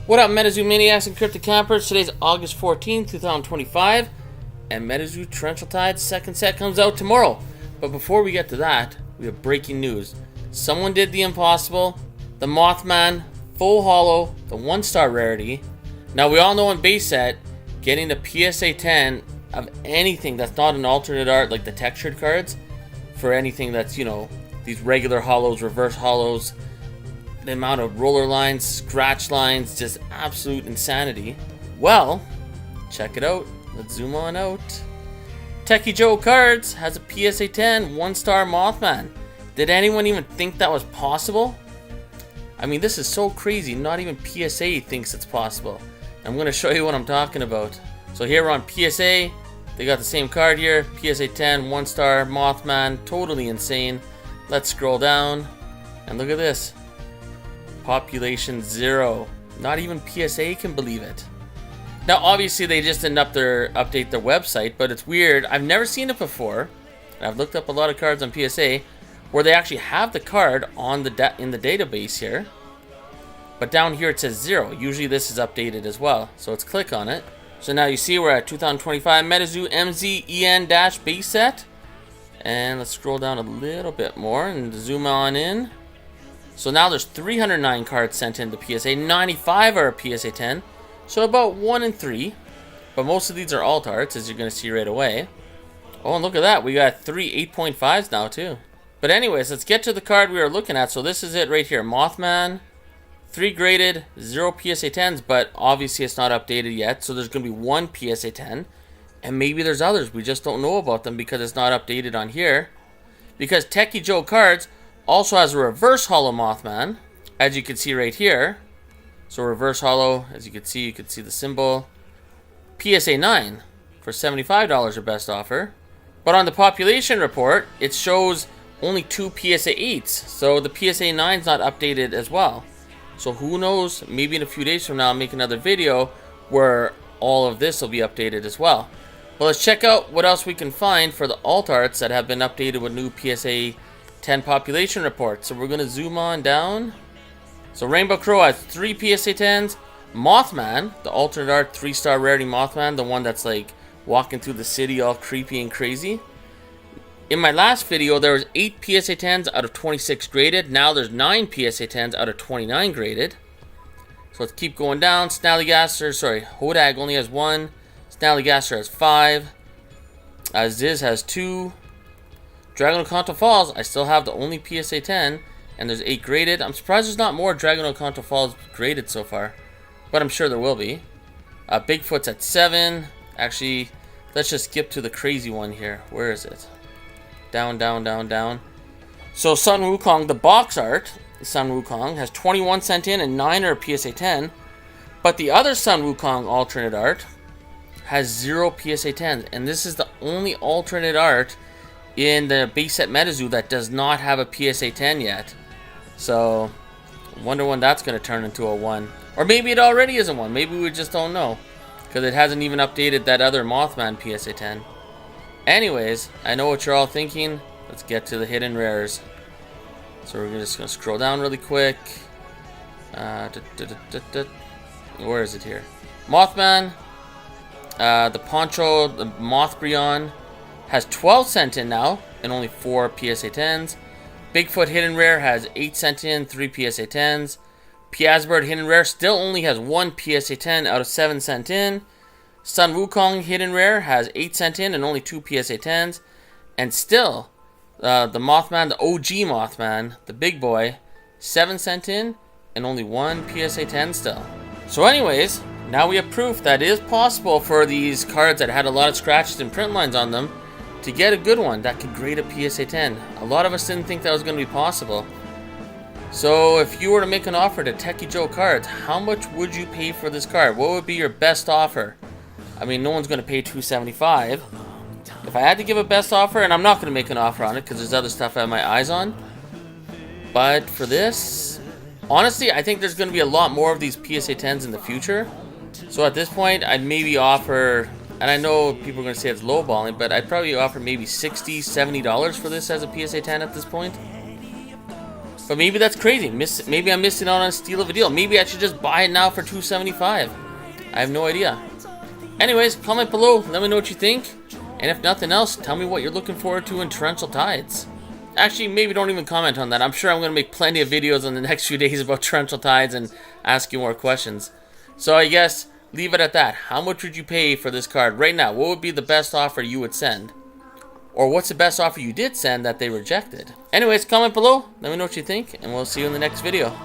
What up, MetaZoo Maniacs and Cryptic Campers? Today's August 14th, 2025, and MetaZoo Torrential Tide's second set comes out tomorrow. But before we get to that, we have breaking news. Someone did the impossible. The Moth Man, full holo, the 1-star rarity. Now, we all know in base set, getting the PSA 10 of anything that's not an alternate art, like the textured cards, for anything that's, you know, these regular holos, reverse holos, the amount of roller lines, scratch lines, just absolute insanity. Well, check it out. Let's zoom on out. Techie Joe Cards has a PSA 10 1-star Moth Man. Did anyone even think that was possible? I mean, this is so crazy. Not even PSA thinks it's possible. I'm going to show you what I'm talking about. So here we're on PSA. They got the same card here. PSA 10 1-star Moth Man. Totally insane. Let's scroll down. And look at this. Population 0. Not even PSA can believe it. Now, obviously, they just didn't update their website, but it's weird. I've never seen it before. I've looked up a lot of cards on PSA where they actually have the card on in the database here. But down here it says 0. Usually this is updated as well. So let's click on it. So now you see we're at 2025 MetaZoo MZEN-base set. And let's scroll down a little bit more and zoom on in. So now there's 309 cards sent in to PSA, 95 are a PSA 10, so about 1 in 3. But most of these are alt arts, as you're going to see right away. Oh, and look at that, we got 3 8.5s now too. But anyways, let's get to the card we were looking at. So this is it right here, Moth Man, 3 graded, 0 PSA 10s, but obviously it's not updated yet, so there's going to be 1 PSA 10. And maybe there's others, we just don't know about them because it's not updated on here. Because Techie Joe Cards also has a reverse holo Moth Man, as you can see right here. So reverse holo, as you can see the symbol. PSA 9 for $75 or best offer. But on the population report, it shows only 2 PSA 8s. So the PSA 9's not updated as well. So who knows, maybe in a few days from now I'll make another video where all of this will be updated as well. But let's check out what else we can find for the alt arts that have been updated with new PSA 10 population reports. So we're going to zoom on down. So Rainbow Crow has 3 PSA 10s. Moth Man, the alternate art 3-star rarity Moth Man, the one that's like walking through the city all creepy and crazy. In my last video, there was 8 PSA 10s out of 26 graded. Now there's 9 PSA 10s out of 29 graded. So let's keep going down. Hodag only has 1. Snallygaster has 5. Ziz has 2. Dragon Kanto Falls, I still have the only PSA 10, and there's 8 graded. I'm surprised there's not more Dragon Kanto Falls graded so far, but I'm sure there will be. Bigfoot's at 7. Actually, let's just skip to the crazy one here. Where is it? Down, down, down, down. So Sun Wukong, the box art, Sun Wukong, has 21 sent in and 9 are PSA 10, but the other Sun Wukong alternate art has 0 PSA 10s, and this is the only alternate art in the base set MetaZoo that does not have a PSA 10 yet. So, wonder when that's going to turn into a 1. Or maybe it already is a 1. Maybe we just don't know. Because it hasn't even updated that other Mothman PSA 10. Anyways, I know what you're all thinking. Let's get to the hidden rares. So we're just going to scroll down really quick. Where is it here? Mothman. The Poncho, the Mothbrion, has 12 sent in now, and only 4 PSA 10s. Bigfoot Hidden Rare has 8 sent in, 3 PSA 10s. Piazbird Hidden Rare still only has 1 PSA 10 out of 7 sent in. Sun Wukong Hidden Rare has 8 sent in and only 2 PSA 10s. And still, the Mothman, the OG Mothman, the big boy, 7 sent in and only 1 PSA 10 still. So anyways, now we have proof that it is possible for these cards that had a lot of scratches and print lines on them to get a good one that could grade a PSA 10. A lot of us didn't think that was going to be possible. So if you were to make an offer to Techie Joe Cards, how much would you pay for this card? What would be your best offer? I mean, no one's going to pay $275. If I had to give a best offer, and I'm not going to make an offer on it because there's other stuff I have my eyes on, but for this, honestly, I think there's going to be a lot more of these PSA 10s in the future. So at this point, I'd maybe offer, and I know people are going to say it's lowballing, but I'd probably offer maybe $60, $70 for this as a PSA 10 at this point. But maybe that's crazy. Maybe I'm missing out on a steal of a deal. Maybe I should just buy it now for $275. I have no idea. Anyways, comment below. Let me know what you think. And if nothing else, tell me what you're looking forward to in torrential tides. Actually, maybe don't even comment on that. I'm sure I'm going to make plenty of videos in the next few days about torrential tides and ask you more questions. So I guess, leave it at that. How much would you pay for this card right now? What would be the best offer you would send? Or what's the best offer you did send that they rejected? Anyways, comment below. Let me know what you think, and we'll see you in the next video.